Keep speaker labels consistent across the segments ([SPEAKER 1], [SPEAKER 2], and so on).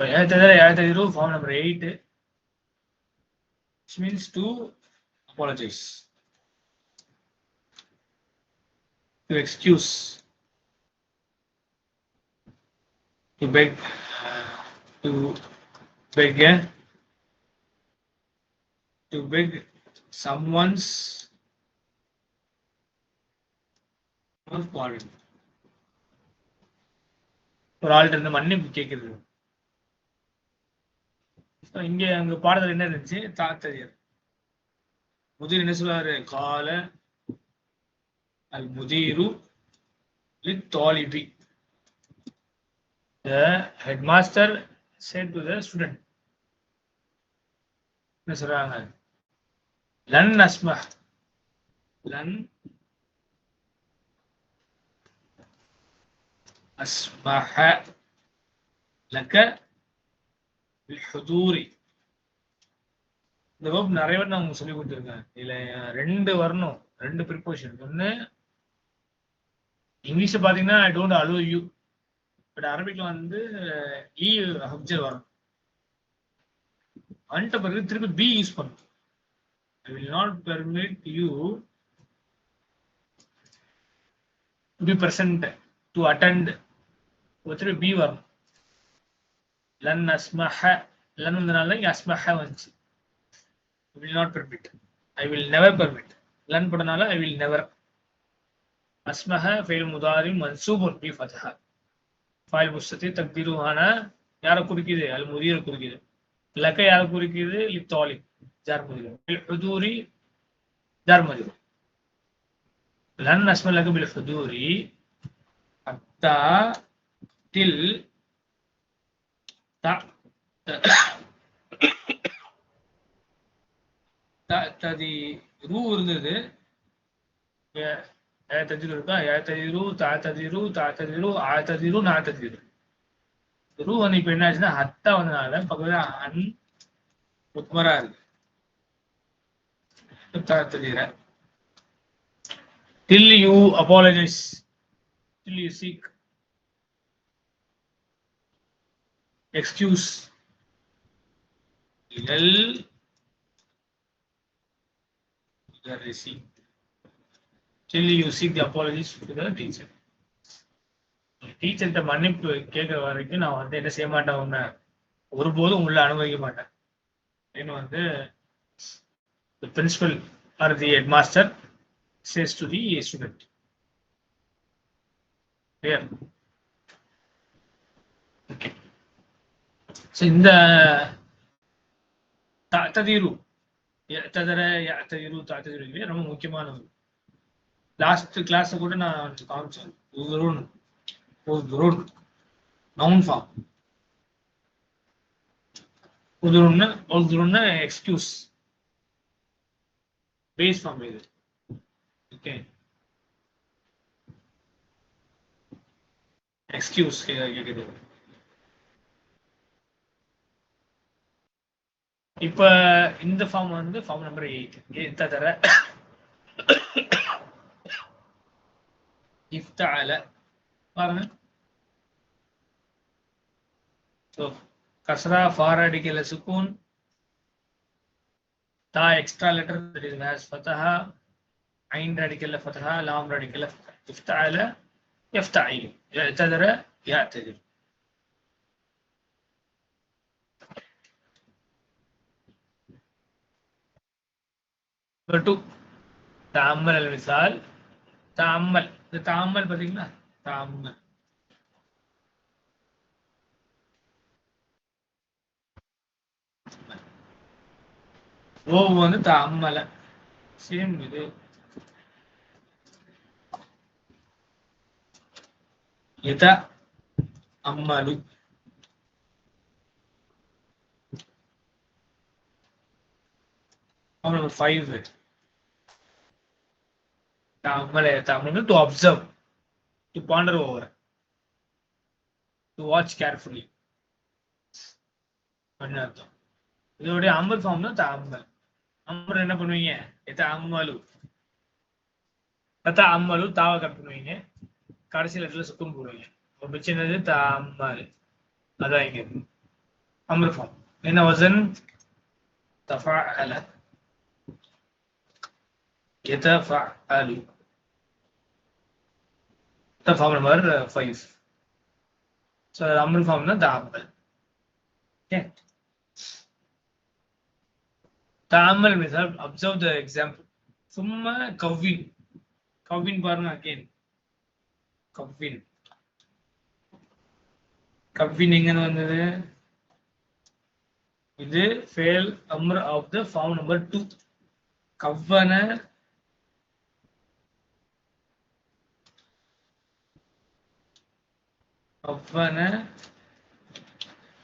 [SPEAKER 1] يعتذر form number 8, which means to apologize, to excuse, to beg, to beg someone's pardon. ஒரு ஆள்கிட்ட இருந்து மன்னிப்பு கேட்கிறது. இங்க அங்க பாடத்துல என்ன இருந்துச்சு? தாத்ததியர். முதிர் என்ன சொல்றாரு? கால அல் முதிரு லித்தாலிபி. The headmaster said to the student. என்ன சொல்றாங்க? லன் அஸ்மஹ் லன் அஸ்மஹ லக பில்ஹுதூரி. இந்த verb நிறைய பேர் நான் உங்களுக்கு சொல்லி கொடுத்துருக்கேன். இதுல 2 வரணும், 2 ப்ரிப்போசிஷன். ஒண்ணு இங்கிலீஷ்ல பாத்தீங்கன்னா I don't allow you, but அரபிக்ல வந்து ஈ ஹப்ஜர் வரும். வந்துட்ட பிறகு திருப்பி பி யூஸ் பண்ணும். I will not permit you to be present, to attend. திருப்பி பி வரும். லன் அஸ்மஹ, லன் வந்தனால இங்க அஸ்மஹ வந்துச்சு. I will not permit, I will never permit. லன் போட்டனால I will never. அஸ்மஹ ஃபெயில் முதாரி மன்சூபுன் பி ஃபத்ஹா. ஃபைல் முஸ்ததி தக்தீரு ஆனா யாரை குறிக்குது? அல் முதீர குறிக்குது. லக்க யாரை குறிக்குது? லித்தாலிப் ஜார் மஜ்ரூர். பில் ஹுதூரி ஜார் மஜ்ரூர். லன் அஸ்ம லக பில் ஹுதூரி ஹத்தா டில் ததி ரூ இருந்தது. يعتذر இருக்கா? يعتذر تعتذر تعتذر اعتذر نعتذر. ரூ வந்து இப்ப என்ன ஆச்சுன்னா ஹத்தா வந்தனால பக்கத்துல அன் முத்மரா இருக்கு. تعتذر till you apologize, till you seek excuse, till you seek the apologies to the teacher. டீச்சர்கிட்ட மன்னிப்பு கேட்கற வரைக்கும் நான் வந்து என்ன செய்ய மாட்டேன், உன்னை ஒருபோதும் உள்ள அனுமதிக்க மாட்டேன் அப்படின்னு வந்து the principal or the headmaster says to the student. Clear? Okay. So இந்த தஅதீரு يعتذر يعتذر تعتذر ரொம்ப முக்கியமானது. லாஸ்ட் கிளாஸ் கூட நான் காமிச்சேன். உதுருன் நவுன் ஃபார்ம். உதுருன்னா எக்ஸ்கியூஸ் பேஸ் ஃபார்ம் இது. ஓகே, எக்ஸ்கியூஸ் கேக்குது. இப்ப இந்த ஃபார்ம் வந்து ஃபார்ம் நம்பர் 8. ததர இஃப்தஅல பாருங்க. சோ கஸ்ரா ஃபார் அடிக்கல சுக்கூன், தா extra letter that is has ஃபதஹா, ஐன் அடிக்கல ஃபதஹா, லாம் அடிக்கல ஃபதஹா. இஃப்தஅல يفتعل يعتذر يعتذر. Number 2 تأمل المثال. تأمل இந்த தஅம்மல் பாத்தீங்களா? தஅம்மல் ஓ வந்து தஅம்மல சேம் இது. யத Ammalu number 5. Ta'ammal to observe, to ponder over, to watch carefully. அர்த்தம். இதோட அமல் ஃபார்ம் தான் தஅம்மல். அமர் என்ன பண்ணுவீங்க? தஅம்மலு தஅம்மலு தாவ கட் பண்ணுவீங்க, கடைசி லெட்டர்ல சுக்கூன் போடுவீங்க. ஒரு மிச்சம் என்னது? தஅம்மல். அதான் இங்க அம்ரு ஃபார்ம் என்ன வசன் தஃபஅல யதஃபஅலு ஃபார்ம் நம்பர் 5 ஸோ அம்ரு ஃபார்ம்னா தஅமல் ஓகே தஅமல் مثال observe the example ثم கவ்வின் பாருங்க அகைன் கவ்வின் எங்க வந்தது இது ஃபேல் அம்ர் ஆஃப் த ஃபார்ம் நம்பர் 2 கவ்வன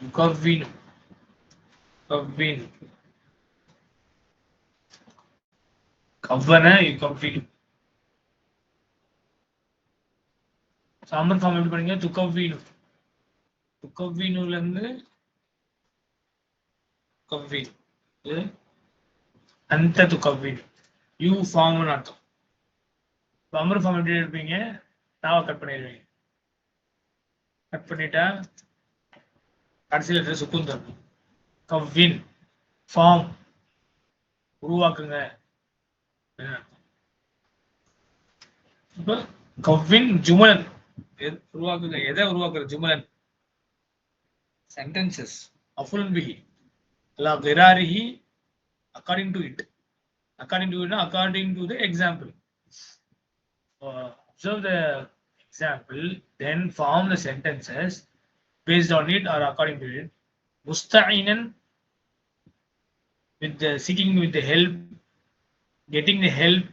[SPEAKER 1] யுகவ்வின் அம்ர் ஃபார்ம் எப்படி பண்ணீங்க துகவ்வினுல இருந்து கவ்வின் அந்த துகவ்வின் யூ ஃபார்ம்னு அர்த்தம் அம்ர் ஃபார்ம் எப்படி எடுப்பீங்க தாவை கட் பண்ணிடுவீங்க கட் பண்ணிட்டா கடைசியில் சுக்குன் தரணும் கவ்வின் ஃபார்ம் உருவாக்குங்க இப்போ கவ்வின் ஜுமலன் உருவாக்குங்க எதை உருவாக்குற ஜுமலன் sentences அஃபுலன் பிஹி அல்லா கிராரிஹி according to it according to the example observe the example then form the sentences based on it or according to it musta'inan with the seeking with the help getting the help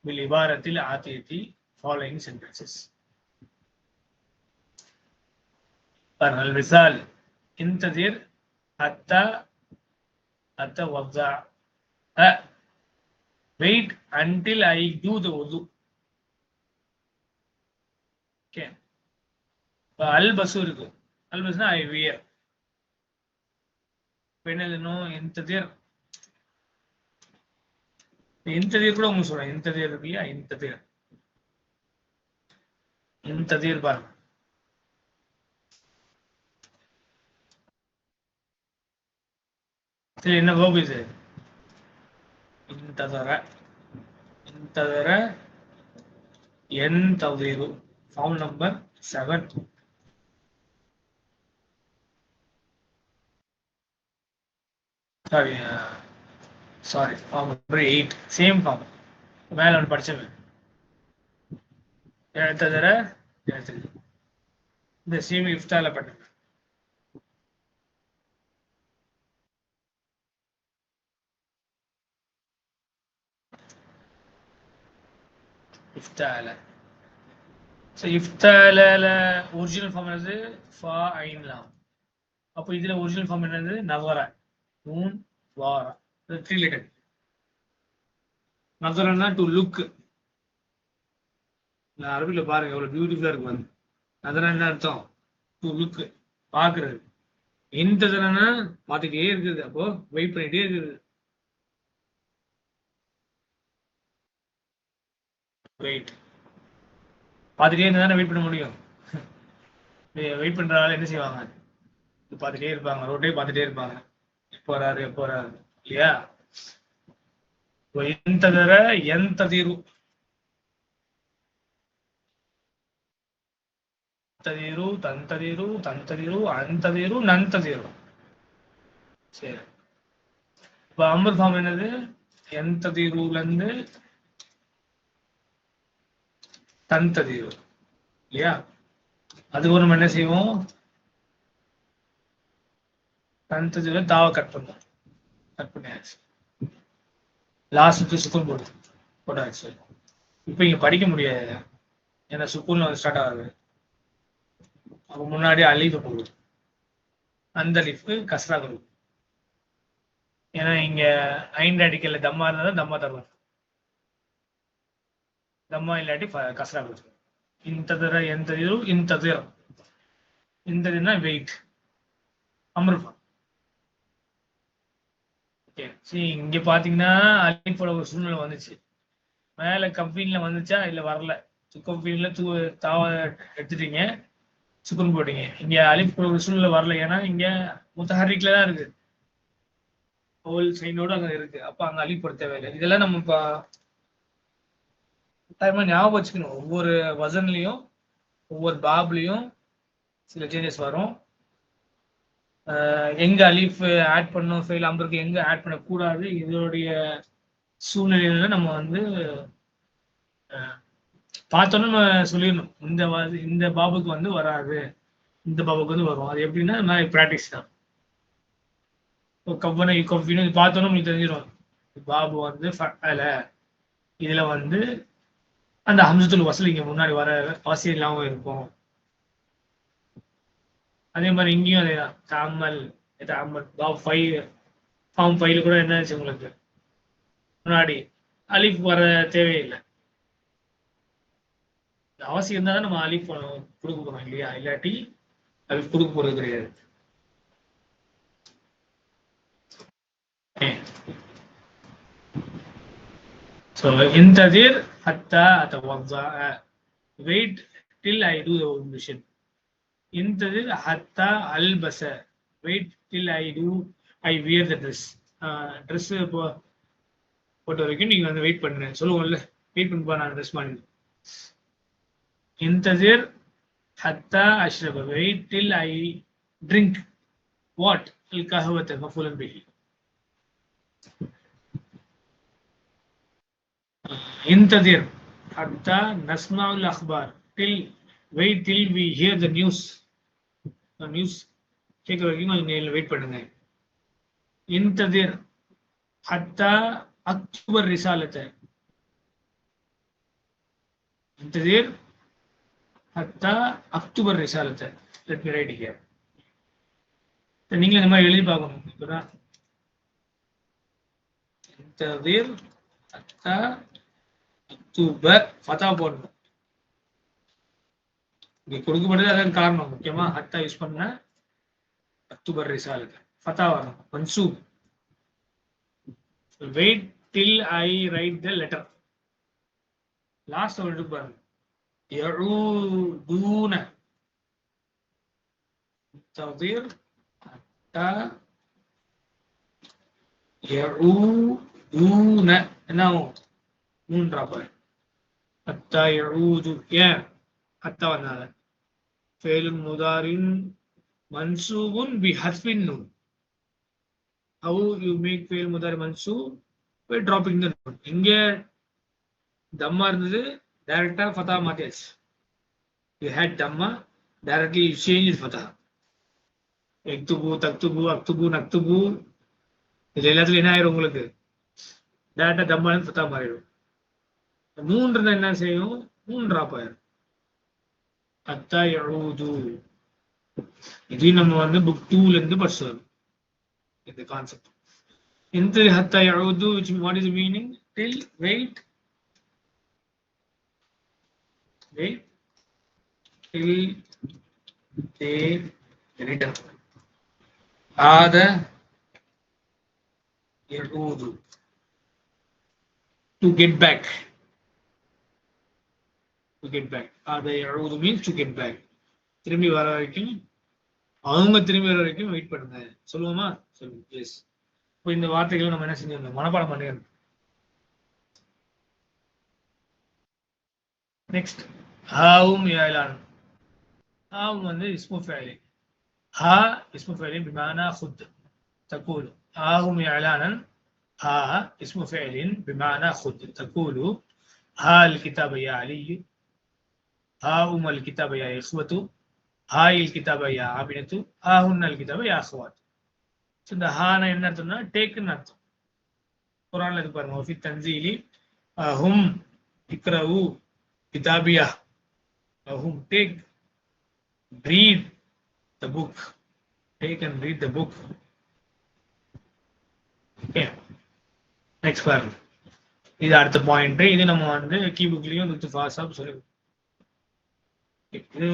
[SPEAKER 1] bil ibaratil atiyati following sentences al misal intazir hatta atawadda wait until I do the wudu okay al basu இருக்கு al basna I wear என்னதுனோ intazir கூட உங்களுக்கு சொல்றேன் intazir இருக்குல்லையா intazir பாருங்க சரி என்ன verb இது intazara yantadiru form number 7 sorry form number 8 same form மேல ஒன்று படிச்சது எழுத்ததர இந்த சேம் இஃப்தால பண்ணுங்க இஃப்தால ஸோ இஃப்தால ஒரிஜினல் ஃபார்ம் என்னது ஃபா ஐன் லாம் அப்போ இதுல ஒரிஜினல் ஃபார்ம் என்னது நவர நூன் வாரா த்ரீ லெட்டர் நவரன்னா டு லுக் அரபில பாருங்க எவ்வளவு பியூட்டிஃபுல்லா இருக்கு பாருங்க அதெல்லாம் என்ன அர்த்தம் டு லுக் பாக்குறது எந்த தரனா பார்த்துட்டே இருக்குது அப்போ வெயிட் பண்ணிட்டே இருக்குது வெயிட் பார்த்துட்டே இருந்தா வெயிட் பண்ண முடியும் வெயிட் பண்றதால என்ன செய்வாங்க பார்த்துட்டே இருப்பாங்க ரோட்டே பார்த்துட்டே இருப்பாங்க எப்போ வராரு இல்லையா எந்ததர எந்ததிரு தந்ததிரு அந்ததிரு நந்ததிரு சரி இப்ப அமர் ஃபார்ம் என்னது எந்ததிருல இருந்து தந்ததிரு இல்லையா அதுக்கு ஒரு நம்ம என்ன செய்வோம் தந்ததிரு தாவ கட் பண்ணியாச்சு லாஸ்ட் சுக்குன் போட்டாச்சு இப்ப இங்க படிக்க முடியாது ஏன்னா சுக்குன்ல வந்து ஸ்டார்ட் ஆகுது அப்ப முன்னாடி அலிஃப போடுது அந்த அலிஃப்க்கு கஸ்ரா கொடுக்கும் ஏன்னா இங்க ஐந்து அடிக்கல தம்மா இருந்தா தம்மா தருவோம் தம்மா இல்லாட்டி கஸ்ரா கொடுக்கும் இந்ததர எந்ததிரு இந்ததுன்னா வெயிட் அமர்ஃபா ஓகே சரி இங்க பாத்தீங்கன்னா அலிஃபோட ஒரு சூழ்நிலை வந்துச்சு மேல கம்பெனில வந்துச்சா இல்ல வரல கம்பெனில தாவ எடுத்துட்டீங்க சுக்குன் போட்டீங்க. இங்க அலிஃப் சூழ்நிலை வரல, ஏன்னா இங்க முத்தஹர்ரிக்ல தான் இருக்கு, ஹோல் சைனோட அங்க இருக்கு. அப்ப அங்க அலிஃப் போட தேவையில்லை. இதெல்லாம் நம்ம இப்ப கட்டாயமா ஞாபகம் வச்சுக்கணும். ஒவ்வொரு வசன்லயும் ஒவ்வொரு பாப்லயும் சில சேஞ்சஸ் வரும். எங்க அலிஃப் ஆட் பண்ணணும், ஃபெயில் அம்பருக்கு எங்க ஆட் பண்ணக்கூடாது, இதோடைய சூழ்நிலையில நம்ம வந்து பார்த்தோன்னு நம்ம சொல்லிடணும். இந்த பாபுக்கு வந்து வராது, இந்த பாபுக்கு வந்து வரும். அது எப்படின்னா நான் ப்ராக்டிஸ் தான். கவ்வனை கவ்வினு பார்த்தோன்னு உங்களுக்கு தெரிஞ்சிடும். பாபு வந்து ஃபஅல, இதுல வந்து அந்த ஹம்சத்துல் வஸ்ல் இங்க முன்னாடி வர அவசியம் இல்லாம இருக்கும். அதே மாதிரி இங்கேயும் அதே தான். தாமல் தாமல் பாப் 5 ஃபார்ம் 5 கூட என்ன ஆச்சு உங்களுக்கு, முன்னாடி அலிஃப் வர தேவையில்லை. அவசியம் இருந்தால் தான் நம்ம அலிஃப் கொடுக்க போறோம் இல்லையா, இல்லாட்டி அலிஃப் கொடுக்க போறது கிடையாது. So intadir hatta atawadda, wait till I do the ablution. Intadir hatta albasa, wait till I wear the dress. Dress போட்ட வரைக்கும் நீங்க வந்து வெயிட் பண்ணுங்க சொல்லுவோம்ல, வெயிட் பண்ணுப்பா நான் ட்ரெஸ் பண்ணி. இன்தசிர் ஹத்தா அஷ்ரப, wait till I drink what அல் கஹவத மஃபூலன் பிஹி. இன்தசிர் ஹத்தா நஸ்மஉல் அக்பார், till wait till we hear the news. News கேட்குற வரைக்கும் நீங்கள் வெயிட் பண்ணுங்க. இன்தசிர் ஹத்தா அக்துபர் ரிசாலத்தை, இன்தசிர் ஹத்தா அக்துபர் ரிசாலத்தை. Let me write here. நீங்களும் இந்த மாதிரி எழுதி பார்க்கணும். இப்பதான் இன்தசிர் ஹத்தா அக்துபர் ஃபதா போடணும். இங்க கொடுக்கப்பட்டது அதன் காரணம், முக்கியமா ஹத்தா யூஸ் பண்ண அக்துபர் ரிசாலத்தை ஃபதா வரணும், மன்சூப். Wait till I write the letter. Last சொல்லிட்டு பாருங்க, يعودون تضير حتى يعودون انه மூன்றாவது حتى يعود ஏன் حتى வந்தாங்க. فعل مضارع منصوب بحذف النون. how you make فعل مضارع منصوب by dropping the noon. இங்க தம்மா இருந்தது, டைரக்டா Fattah மாத்தியாச்சு. You had dhamma, directly you changed fatha. எக்துபு தக்துபு அக்துபு நக்துபு, இது எல்லாத்துலயும் என்ன ஆயிரும் உங்களுக்கு, டைரக்டா தம்மா ஃபதா மாறிடும். மூன்று என்ன செய்யும், மூன்றாப் ஆயிரும். அத்தா யஊது, இது நம்ம வந்து புக் 2ல இருந்து படிச்சோம் இந்த கான்செப்ட். இந்த ஹத்தா யஊது, which what is the meaning? Till wait till they return. Ada yahudu, to get back. To get back. Ada yahudu means to get back. திரும்பி வர வரைக்கும், அவங்க திரும்பி வர வரைக்கும் வெயிட் பண்ணுங்க. சொல்லுவோமா? சொல்லுங்க ப்ளீஸ். இப்போ இந்த வார்த்தைகளை நம்ம என்ன செஞ்சிருந்தோம், மனப்பாடம் பண்ணிருந்தோம். நெக்ஸ்ட் ஹாவும் யாலான். ஹாவும் வந்து இஸ்மு ஃபைலி. ها اسم فعل بمعنى خذ. تقول هاهم إعلانا، ها اسم فعل بمعنى خذ. تقول ها الكتاب يا علي، هاهم الكتاب يا إخوة، هاي الكتاب يا عابنة، هاهن الكتاب يا أخوات. இந்த ஹானா என்ன அர்த்தம்னா டேக்குன்னு அர்த்தம். குரான்ல இருக்கு பாருங்க, وفي التنزيل هم اقرأوا كتابيه. هم take, read the book. Take and read the book. Okay. Next பாருங்க, இது அடுத்த பாயிண்ட். இது நம்ம வந்து கீ புக்லயும் வித் ஃபாஸ்ட் சொல்லி இது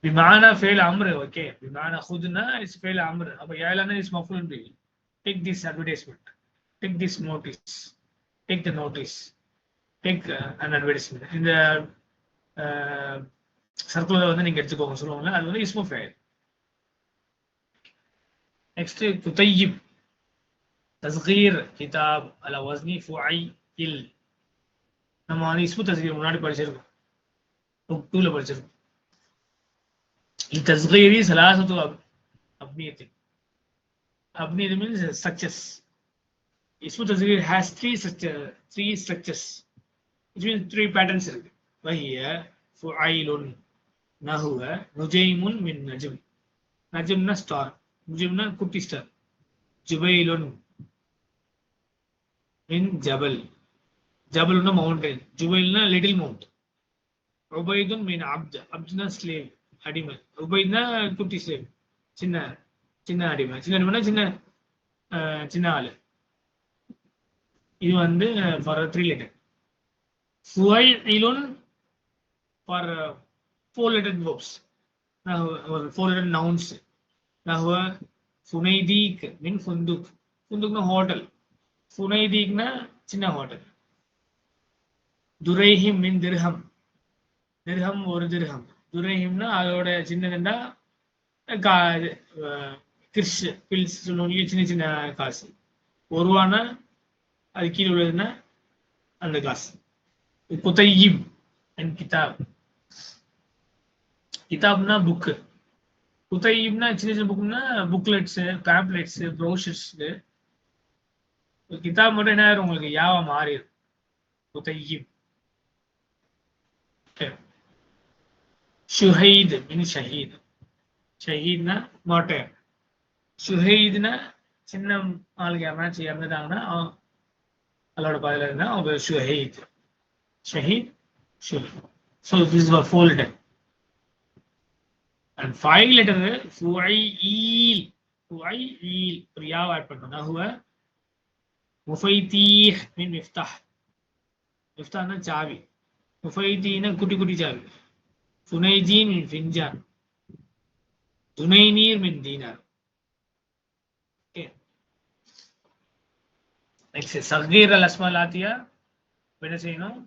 [SPEAKER 1] بمعنى فعل امر. اوكي, بمعنى خذنا is فعل امر. அப்ப யாலான is مفعول به. Take this advertisement, take this notice, take the notice, take an advertisement. இந்த சர்க்குலர் வந்து நீங்க எடுத்துக்கோங்க சொல்லுவாங்கல்ல, அது வந்து இஸ்மு ஃபைல். நெக்ஸ்ட் குதையிப், தஸ்கீர் கிதாப் அல வஸ்னி ஃபுஐல். நம்ம வந்து இஸ்மு தஸ்கீர் முன்னாடி படிச்சிருக்கோம், புக் 2ல படிச்சிருக்கோம். التصغير ثلاثة أبنية. أبنية means structures. اسم تصغير has three structures, which means 3 patterns. وهي فعيل نهو نجيم من نجم. نجمنا star, نجمنا குட்டி star. جبيل من جبل, ஜபல்னா mountain, ஜுபைல்னா little mount. Ubaid மீன் அப்த், அப்துனா slave அடிமை, உபைத்னா குட்டி slave சின்ன சின்ன அடிமை. சின்ன அடிமைனா சின்ன சின்ன ஆளு. இது வந்து ஃபார் 3 letter. ஃபுஐலுன் for 4 letter verbs, 4 letter nouns. நஹ்வ ஃபுனைதீக் மீன் ஃபுந்துக், ஃபுந்துக்னா ஹோட்டல், ஃபுனைதீக்னா சின்ன ஹோட்டல். துரைஹிம் மீன் திர்ஹம், திர்ஹம் ஒரு திர்ஹம். துரைஹிம்னா அதோட சின்னதுண்டா கிர்ஷ் பில்ஸ் சொல்லுவாங்க, சின்ன சின்ன காசு. ஒருவானா அது கீழே உள்ளதுன்னா அந்த காசு. குதையிப் அண்ட் கிதாப். கிதாப்னா புக்கு, குதையிப்னா சின்ன சின்ன புக்குன்னா புக்லெட்ஸ், பேம்ப்ளெட்ஸ், ப்ரோஷர்ஸ். கிதாப் மட்டும் என்ன ஆயிரும் உங்களுக்கு, யாவா மாறிடும். குதையிப். ஷுஹைத் மீன் ஷஹீத், ஷஹீத்னா மார்டைர். ஷுஹைத்னா சின்ன ஆளுங்க யாருனாச்சும் இறந்துட்டாங்கன்னா அதோட பதில இருந்தா அவங்க ஷுஹைத், ஷஹீத், ஷுஹைத். So this was 4 letter. And 5 letter ஃபுஐல், ஃபுஐல் ஒரு யாவ் ஆட் பண்ணோம். நஹ்வ முஃபைத்தீஹ் மீன் மிஃப்தாஹ், மிஃப்தாஹ்னா சாவி, முஃபைத்தீனா குட்டி குட்டி சாவி. ஃபுனைஜீன் மீன் ஃபின்ஜான், துனைனீர் மீன் தீனார். நெக்ஸ்ட் சகீர் அல் அஸ்மால் ஆத்தியா என்ன செய்யணும்,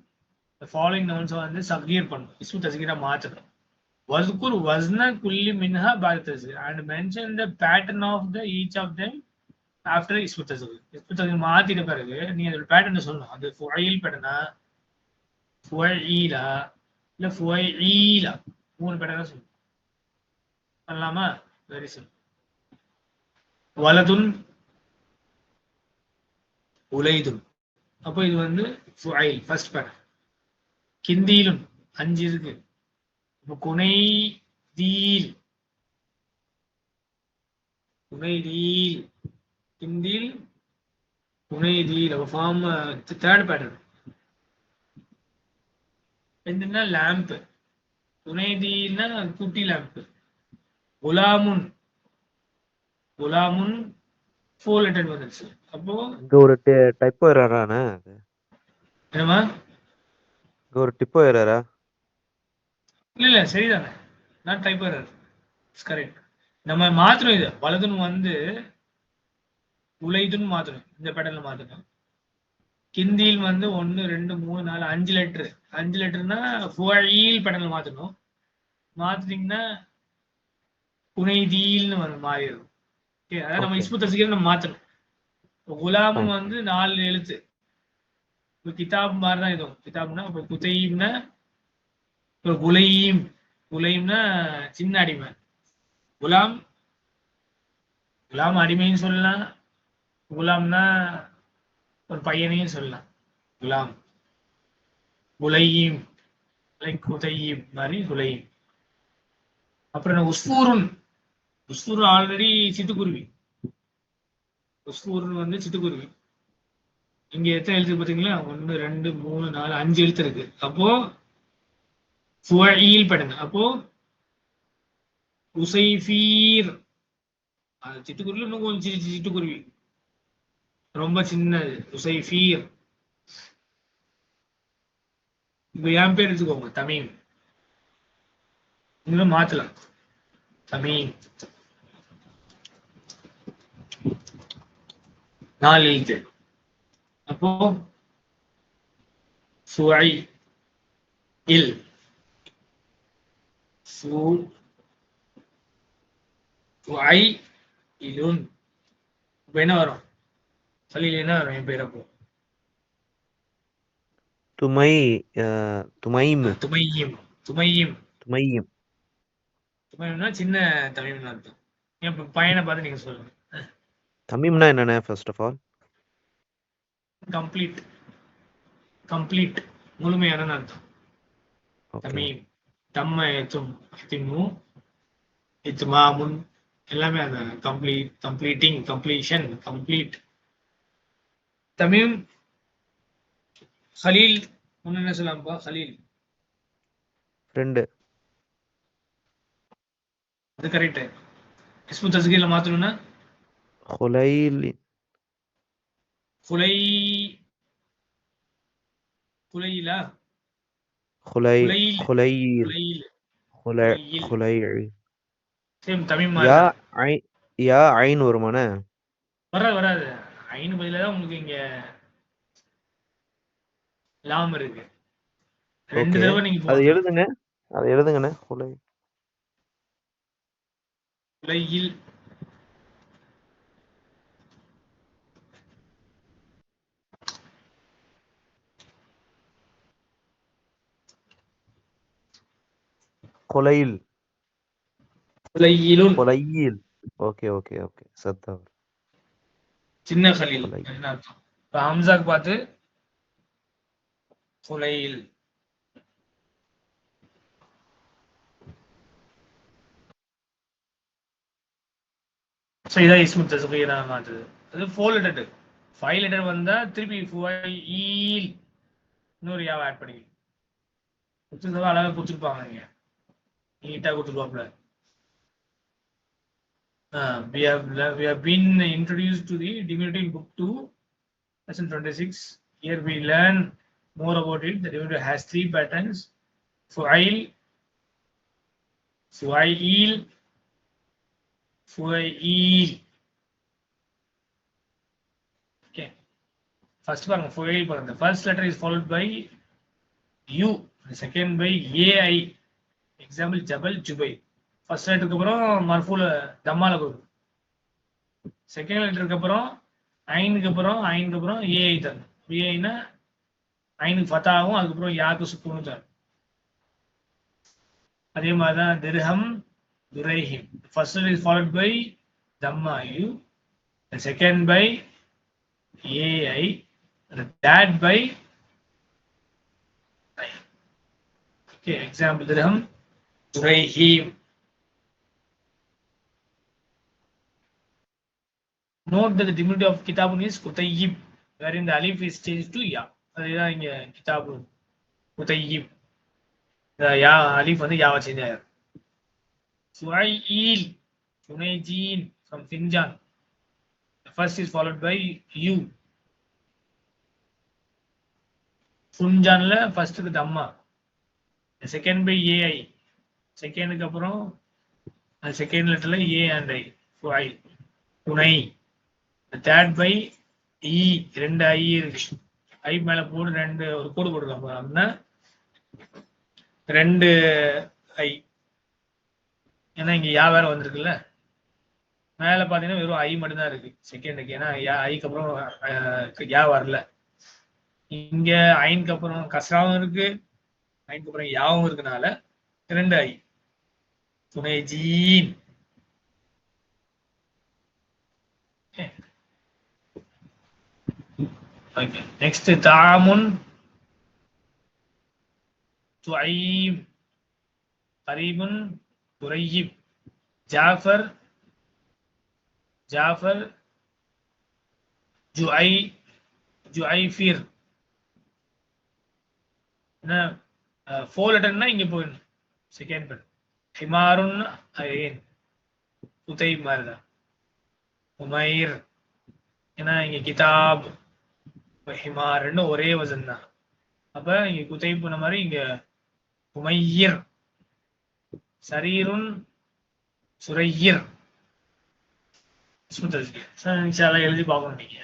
[SPEAKER 1] ஃபாலோயிங் நவுன்ஸ் வந்து சகீர் பண்ணணும், இஸ்மு தஸ்கீரா மாற்றணும். வஸ்குர் வஸ்ன குல்லி மின்ஹா பஅத தஸ்கீர் and mention the pattern of the each of them after இஸ்மு தஸ்கீர். இஸ்மு தஸ்கீர் மாத்திட்ட பிறகு நீ அதோட பேட்டர்ன் சொல்லணும். அது ஃபுஐல் பேட்டர்னா, ஃபுஐலா இல்ல ஃபுஐலா, 3 பேட்டர்னா சொல்லணும். பண்ணலாமா? Very simple. வலதுன் உலைதுன், அப்போ இது வந்து ஃபுஐல் ஃபர்ஸ்ட் பேட்டர்ன். கிந்தீலுன் 5 இருக்கு. குனைதீல், குனைதீல், கிந்தீல், குனைதீல். அப்போ ஃபார்ம் தேர்ட் பேட்டர்ன். என்னன்னா லேம்ப், குனைதீல்னா குட்டி லேம்ப். குலாமுன், குலாமுன் 4 letter வந்துச்சு. அப்போ
[SPEAKER 2] இங்க ஒரு டைப்போ எரரானே,
[SPEAKER 1] என்னமா
[SPEAKER 2] இங்க ஒரு டிப்போ எரரா?
[SPEAKER 1] இல்ல சரிதானே, நான் டைப் எரர் கரெக்ட். நம்ம மாத்திரம் இது வலதுன்னு வந்து உலைதுன்னு மாத்தணும், இந்த பேட்டர்ல மாத்தணும். கிந்தியில் வந்து 1 2 3 4 5 லெட்டர், 5 லெட்டர்னா ஃபுஐல் பேட்டர்ல மாத்தணும். மாத்திட்டீங்கன்னா குனைதீல்னு மாறிடும். ஓகே, அதாவது நம்ம இஸ்மு தஸ்கீர் நம்ம மாத்தணும். குலாமுன் வந்து 4 எழுத்து. இப்போ கிதாப் மாதிரி தான் இதுவும். கிதாப்னா இப்போ குதையிப்னா, இப்போ குலையீம், குலையீம்னா சின்ன அடிமை. குலாம், குலாம் அடிமைன்னு சொல்லலாம், குலாம்னா ஒரு பையனையும் சொல்லலாம். குலாம், குலையீம், லைக் குதையிப் மாதிரி குலையீம். அப்புறம் உஸ்ஃபூருன், உஸ்ஃபூர் ஆல்ரெடி சிட்டுக்குருவி. உஸ்ஃபூருன் வந்து சிட்டுக்குருவி. இங்க எத்தனை எழுத்து பார்த்தீங்களா, 1 2 3 4 5 எழுத்து இருக்கு. அப்போ ஃபுஐல் படுங்க. அப்போ உசைஃபீர், சிட்டுக்குருவி இன்னும் கொஞ்சம் சிட்டுக்குருவி, ரொம்ப சின்னது. உசைஃபீர். இப்ப என் பேர் எடுத்துக்கோங்க, தமீம். இன்னும் மாத்தலாம், தமீம் 4 எழுத்து. அப்போ ஃபுஐல். ஃபுஐலுன். இப்ப என்ன வரும்? கலீல் என்ன வரும் என் பேர் அப்போ?
[SPEAKER 2] துமைம்.
[SPEAKER 1] துமையும். துமையும்.
[SPEAKER 2] துமையும்.
[SPEAKER 1] துமையம்னா சின்ன தமிழ்னு அர்த்தம். என் பையனை பார்த்து நீங்க சொல்லுங்க.
[SPEAKER 2] தமீம்னா என்னண்ணே first of all?
[SPEAKER 1] Complete. Complete முழுமையான அர்த்தம்.
[SPEAKER 2] ஓகே.
[SPEAKER 1] தமீம். தம்ம எத்தும் திம்மு இத்மாமுன் எல்லாமே அந்த கம்ப்ளீட், கம்ப்ளீட்டிங், கம்ப்ளீஷன், கம்ப்ளீட். தமீம். கலீல் முன்ன என்ன சொல்லலாம்ப்பா? கலீல்
[SPEAKER 2] ஃப்ரெண்டு.
[SPEAKER 1] அது கரெக்ட். இஸ்மு தஸ்கீர்ல மாத்தணும்னா
[SPEAKER 2] ஹுலைல்.
[SPEAKER 1] குலை குலையிலா
[SPEAKER 2] ஹுலை
[SPEAKER 1] குலையில்
[SPEAKER 2] ஹுலைல்
[SPEAKER 1] குலையில்
[SPEAKER 2] ஹுலை
[SPEAKER 1] குலையில்
[SPEAKER 2] ஹுலைல்.
[SPEAKER 1] சேம் தமிழ்
[SPEAKER 2] யா
[SPEAKER 1] மாதிரி
[SPEAKER 2] ஐ யா ஐன் வருமாண்ணே?
[SPEAKER 1] வராது. ஐன்னு பதிலா தான் உங்களுக்கு இங்க லாம் இருக்கு. 2
[SPEAKER 2] ஓகே.
[SPEAKER 1] தடவை நீங்க
[SPEAKER 2] அது
[SPEAKER 1] போடணும்.
[SPEAKER 2] எழுதுங்க. அது எழுதுங்கண்ணே. ஹுலை
[SPEAKER 1] குலையில்
[SPEAKER 2] ஹுலைல்
[SPEAKER 1] குலையிலுன்
[SPEAKER 2] ஹுலையில். Okay okay okay. சத்தம்.
[SPEAKER 1] சின்ன கலீல்
[SPEAKER 2] குலை.
[SPEAKER 1] என்ன அர்த்தம்? இப்ப ஹம்சாக்கு பார்த்து குலையில். ஸோ இதான் இஸ்மு தஸ்கீரா மாத்துது. அது 4 லெட்டர். 5 லெட்டர் வந்தா திருப்பி ஃபுஐல் இன்னொரு யாவை ஆட் பண்ணி கொடுத்துருந்தா அழகாக கொடுத்துருப்பாங்க. நீங்க நீட்டாக கொடுத்துருப்பாப்புல. We have been introduced to the diminutive book 2, lesson 26. Here we learn more about it. The diminutive has 3 patterns: fu'ail, fu'ail, fu'ail. Okay. First one, fu'ail. The first letter is followed by U. The second by AI. Example, Jabal, Jubai. First letter அப்புறம் மர்ஃபூல தம்மால கொடுக்கும். Second லெட்டருக்கு அப்புறம் ஐனுக்கு அப்புறம் AI தரும். ஏஐனா ஐனுக்கு ஃபத்தாவும் அதுக்கப்புறம் யாக்கு சுக்கூனும் தரும். அதே மாதிரி தான் திர்ஹம், துரைஹிம். First letter is followed by தம்மா யூ, செகண்ட் பை ஏஐ, தேட் பை ஓகே. எக்ஸாம்பிள் திர்ஹம், துரைஹிம். Note that the diminutive of kitabun is kutayyib, wherein the alif is changed to ya. அதுதான் இங்க கிதாபுன் குதையிப். யா அலிஃப் வந்து யாவா சேஞ்ச் ஆயிரும். ஃபுஐல், ஃபுனைஜீன் from Finjan. The first is followed by U. ஃபுன்ஜான்ல ஃபர்ஸ்ட்டுக்கு Dhamma, second by AI, செகண்டுக்கு அப்புறம் second லெட்டர்ல ஏ அண்ட் ஐ. ஃபுஐல், புனை. Third by இ, 2 ஐ இருக்கு. ஐ மேல போடு 2 ஒரு கோடு போட்டுருக்காங்க அப்படின்னா 2 ஐ. ஏன்னா இங்க யா வேற வந்திருக்குல்ல. மேல பாத்தீங்கன்னா வெறும் ஐ மட்டும் தான் இருக்கு செகண்டுக்கு. ஏன்னா ஐக்கு அப்புறம் யா வரல. இங்க ஐனுக்கு அப்புறம் கஸ்ராவும் இருக்கு, ஐனுக்கு அப்புறம் யாவும் இருக்கனால 2 ஐ. துணைஜீன். Okay. Next, Ta'amun, Tu'aim, Qaribun, Qurayyib, Jafar, Ju'aifir. என்ன 4 லெட்டர்னா இங்க போயிடணும். செகண்ட் பட் ஹிமாருன் ஐன், குதை மாதிரி தான். உமைர், ஏன்னா இங்க கிதாப் ஹிமார் ரெண்டும் ஒரே வசன் தான். அப்ப இங்க குதை போன மாதிரி இங்க உமையிர். சரீருன், சுரையிர். இன்ஷா அல்லாஹ் எழுதி பார்க்கணும் நீங்க.